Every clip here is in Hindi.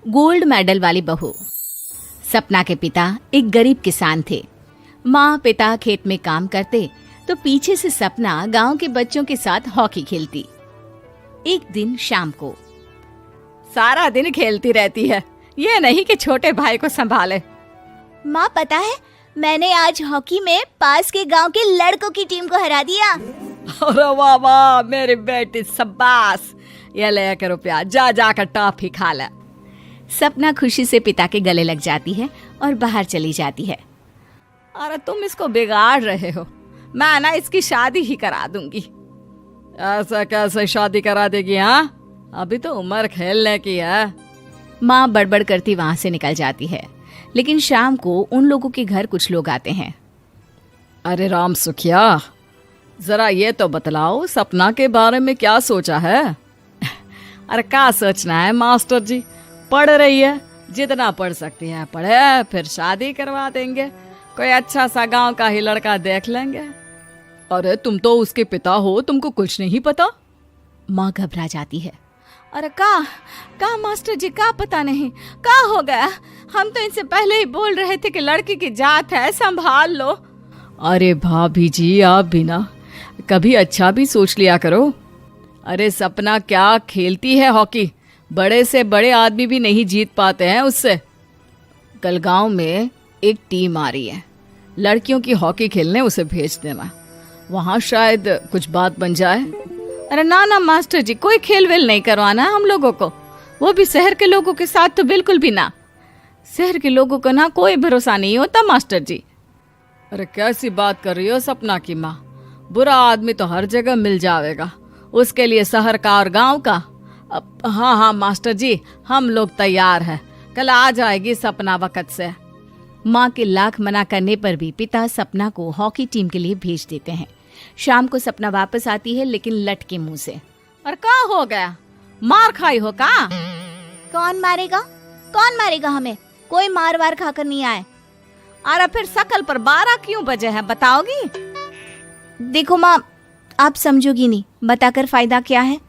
गोल्ड मेडल वाली बहू। सपना के पिता एक गरीब किसान थे। माँ पिता खेत में काम करते तो पीछे से सपना गांव के बच्चों के साथ हॉकी खेलती। एक दिन शाम को, सारा दिन खेलती रहती है, ये नहीं कि छोटे भाई को संभाले। माँ पता है, मैंने आज हॉकी में पास के गांव के लड़कों की टीम को हरा दिया। अरे वाह वाह मेरी बेटी, शाबाश। ये ले के रुपया, जा जाकर टॉफी खा ले। सपना खुशी से पिता के गले लग जाती है और बाहर चली जाती है। अरे तुम इसको बिगाड़ रहे हो, मैं ना इसकी शादी ही करा दूंगी। ऐसा कैसे शादी करा देगी? हाँ, अभी तो उम्र खेलने की है। माँ बड़बड़ करती वहां से निकल जाती है। लेकिन शाम को उन लोगों के घर कुछ लोग आते हैं। अरे राम सुखिया, जरा ये तो बतलाओ, सपना के बारे में क्या सोचा है? अरे क्या सोचना है मास्टर जी, पढ़ रही है, जितना पढ़ सकती है पढ़े, फिर शादी करवा देंगे, कोई अच्छा सा गांव का ही लड़का देख लेंगे। अरे तुम तो उसके पिता हो, तुमको कुछ नहीं पता? माँ घबरा जाती है। अरे का मास्टर जी, का पता नहीं, का हो गया? हम तो इनसे पहले ही बोल रहे थे कि लड़की की जात है, संभाल लो। अरे भाभी जी, आप भी ना कभी अच्छा भी सोच लिया करो। अरे सपना क्या खेलती है हॉकी, बड़े से बड़े आदमी भी नहीं जीत पाते हैं उससे। कल गांव में एक टीम आ रही है, लड़कियों की हॉकी खेलने उसे भेज देना, वहां शायद कुछ बात बन जाए। अरे ना ना मास्टर जी, कोई खेल वेल नहीं करवाना हम लोगों को, वो भी शहर के लोगों के साथ तो बिल्कुल भी ना। शहर के लोगों को ना कोई भरोसा नहीं होता मास्टर जी। अरे कैसी बात कर रही हो सपना की माँ, बुरा आदमी तो हर जगह मिल जाएगा, उसके लिए शहर का और गांव का। हाँ हाँ मास्टर जी, हम लोग तैयार हैं, कल आ जाएगी सपना वक्त से। माँ के लाख मना करने पर भी पिता सपना को हॉकी टीम के लिए भेज देते हैं। शाम को सपना वापस आती है, लेकिन लट के मुंह से। और क्या हो गया, मार खाई हो का? कौन मारेगा हमें? कोई मार वार खाकर नहीं आए। अरे फिर शकल पर 12 क्यों बजे हैं, बताओगी? देखो माँ, आप समझोगी नहीं, बताकर फायदा क्या है?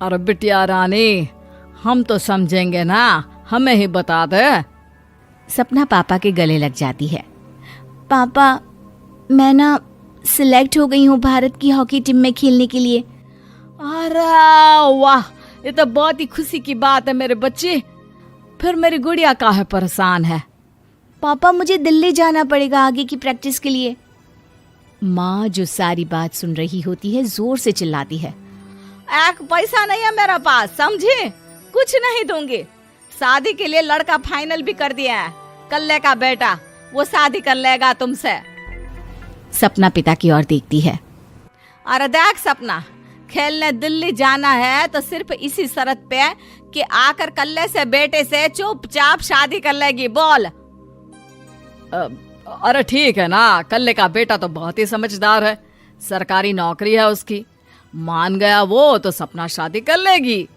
अरे बिटिया रानी, हम तो समझेंगे ना, हमें ही बता दे। सपना पापा के गले लग जाती है। पापा, मैं ना सिलेक्ट हो गई हूँ भारत की हॉकी टीम में खेलने के लिए। अरे वाह, ये तो बहुत ही खुशी की बात है मेरे बच्चे। फिर मेरी गुड़िया काहे परेशान है? पापा, मुझे दिल्ली जाना पड़ेगा आगे की प्रैक्टिस के लिए। माँ जो सारी बात सुन रही होती है, जोर से चिल्लाती है। एक पैसा नहीं है मेरे पास, समझे? कुछ नहीं दूंगी। शादी के लिए लड़का फाइनल भी कर दिया है, कल्ले का बेटा, वो शादी कर लेगा तुमसे। सपना पिता की ओर देखती है। अरे देख सपना, खेलने दिल्ली जाना है तो सिर्फ इसी शर्त पे कि आकर कल्ले से बेटे से चुपचाप शादी कर लेगी, बोल। अरे ठीक है ना, कल्ले का बेटा तो बहुत ही समझदार है, सरकारी नौकरी है उसकी, मान गया वो तो सपना शादी कर लेगी।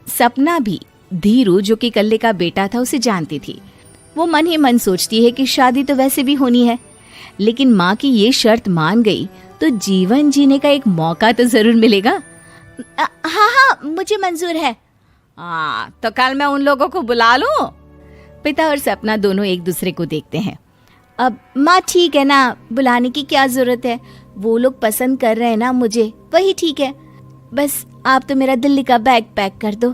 सपना भी धीरू, जो कि कल्ले का बेटा था, उसे जानती थी। वो मन ही मन सोचती है कि शादी तो वैसे भी होनी है, लेकिन माँ की ये शर्त मान गई तो जीवन जीने का एक मौका तो जरूर मिलेगा। हाँ, मुझे मंजूर है। हाँ, तो कल मैं उन लोगों को बुला लूं? पिता और सपना दोनों एक दूसरे को देखते हैं। अब माँ ठीक है ना, बुलाने की क्या जरूरत है, वो लोग पसंद कर रहे हैं ना मुझे, वही ठीक है। बस आप तो मेरा दिल्ली का बैग पैक कर दो।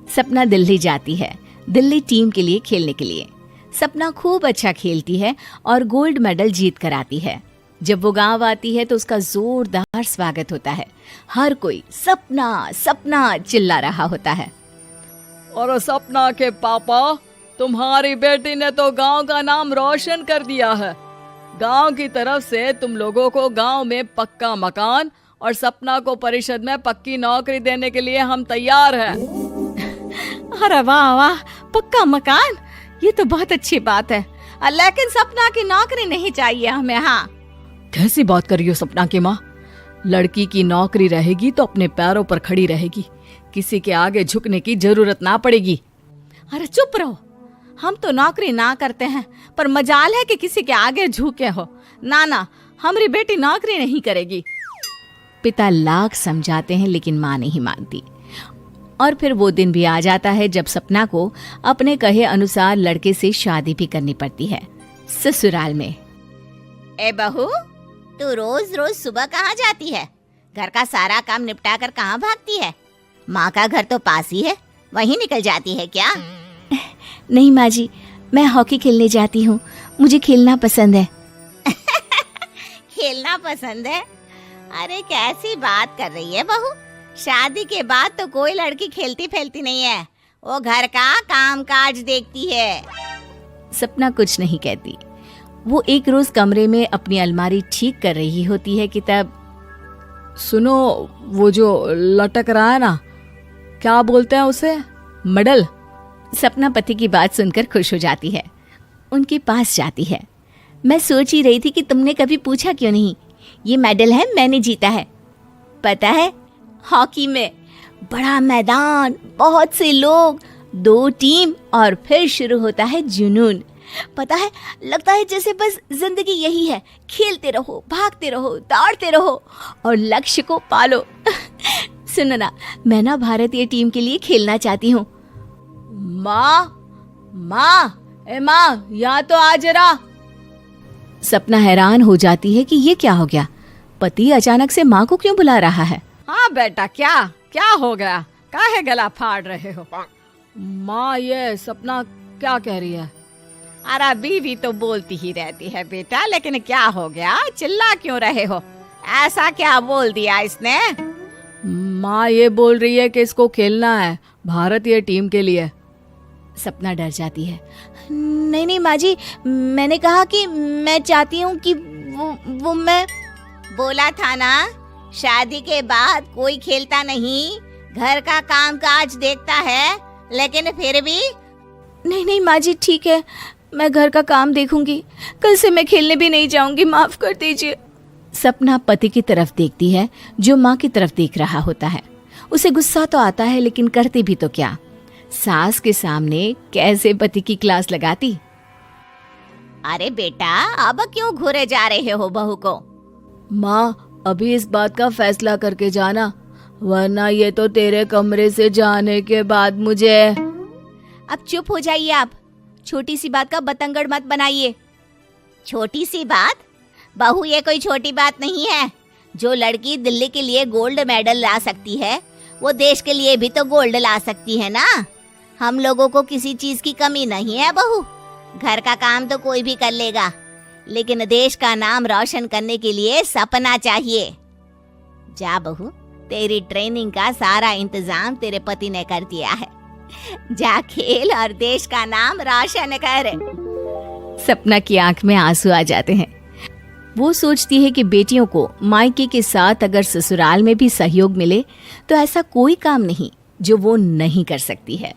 सपना दिल्ली जाती है, दिल्ली टीम के लिए खेलने के लिए। सपना खूब अच्छा खेलती है और गोल्ड मेडल जीत कर आती है। जब वो गांव आती है तो उसका जोरदार स्वागत होता है। हर कोई सपना सपना चिल्ला रहा होता है। और सपना के पापा, तुम्हारी बेटी ने तो गांव का नाम रोशन कर दिया है। गांव की तरफ से तुम लोगों को गांव में पक्का मकान और सपना को परिषद में पक्की नौकरी देने के लिए हम तैयार हैं। अरे वाह वाह, पक्का मकान, ये तो बहुत अच्छी बात है, लेकिन सपना की नौकरी नहीं चाहिए हमें। हाँ, कैसी बात कर रही हो सपना की माँ? लड़की की नौकरी रहेगी तो अपने पैरों पर खड़ी रहेगी, किसी के आगे झुकने की जरूरत ना पड़ेगी। अरे चुप रहो, हम तो नौकरी ना करते हैं, पर मजाल है कि किसी के आगे झुके हो। ना ना, हमारी बेटी नौकरी नहीं करेगी। पिता लाख समझाते हैं लेकिन माँ नहीं मानती। और फिर वो दिन भी आ जाता है जब सपना को अपने कहे अनुसार लड़के से शादी भी करनी पड़ती है। ससुराल में। ए बहू, तू रोज रोज सुबह कहाँ जाती है? घर का सारा काम निपटा कर कहाँ भागती है? माँ का घर तो पास ही है, वहीं निकल जाती है क्या? नहीं माँ जी, मैं हॉकी खेलने जाती हूँ, मुझे खेलना पसंद है। खेलना पसंद है? अरे कैसी बात कर रही है बहू, शादी के बाद तो कोई लड़की खेलती फैलती नहीं है, वो घर का काम काज देखती है। सपना कुछ नहीं कहती। वो एक रोज कमरे में अपनी अलमारी ठीक कर रही होती है कि तब सुनो, वो जो लटक रहा है ना, क्या बोलते हैं उसे? मेडल। सपना पति की बात सुनकर खुश हो जाती है, उनके पास जाती है। मैं सोच ही रही थी कि तुमने कभी पूछा क्यों नहीं। ये मेडल है, मैंने जीता है, पता है, हॉकी में। बड़ा मैदान, बहुत से लोग, 2 टीम और फिर शुरू होता है जुनून। पता है, लगता है जैसे बस जिंदगी यही है, खेलते रहो, भागते रहो, दौड़ते रहो और लक्ष्य को पालो। सुनो ना, मैं ना भारतीय टीम के लिए खेलना चाहती हूँ। माँ, यहाँ तो आ जरा। सपना हैरान हो जाती है कि ये क्या हो गया, पति अचानक से माँ को क्यों बुला रहा है। हाँ बेटा, क्या हो गया? काहे गला फाड़ रहे हो? माँ, ये सपना क्या कह रही है? अरे बीवी तो बोलती ही रहती है बेटा, लेकिन क्या हो गया, चिल्ला क्यों रहे हो? ऐसा क्या बोल दिया इसने? माँ ये बोल रही है कि इसको खेलना है भारतीय टीम के लिए। सपना डर जाती है। नहीं माँ जी, मैंने कहा कि मैं चाहती हूँ कि वो मैं बोला था ना, शादी के बाद कोई खेलता नहीं, घर का काम काज देखता है, लेकिन फिर भी। नहीं माँ जी, ठीक है, मैं घर का काम देखूंगी, कल से मैं खेलने भी नहीं जाऊंगी, माफ कर दीजिए। सपना पति की तरफ देखती है जो माँ की तरफ देख रहा होता है। उसे गुस्सा तो आता है, लेकिन करती भी तो क्या, सास के सामने कैसे पति की क्लास लगाती। अरे बेटा, अब क्यों घूरे जा रहे हो बहू को? माँ, अभी इस बात का फैसला करके जाना, वरना ये तो तेरे कमरे से जाने के बाद मुझे। अब चुप हो जाइए आप, छोटी सी बात का बतंगड़ मत बनाइए। छोटी सी बात? बहू, ये कोई छोटी बात नहीं है। जो लड़की दिल्ली के लिए गोल्ड मेडल ला सकती है, वो देश के लिए भी तो गोल्ड ला सकती है ना। हम लोगों को किसी चीज की कमी नहीं है बहू, घर का काम तो कोई भी कर लेगा, लेकिन देश का नाम रोशन करने के लिए सपना चाहिए। जा बहू, तेरी ट्रेनिंग का सारा इंतजाम तेरे पति ने कर दिया है, जा खेल और देश का नाम रोशन कर। सपना की आंख में आंसू आ जाते हैं। वो सोचती है कि बेटियों को मायके के साथ अगर ससुराल में भी सहयोग मिले तो ऐसा कोई काम नहीं जो वो नहीं कर सकती है।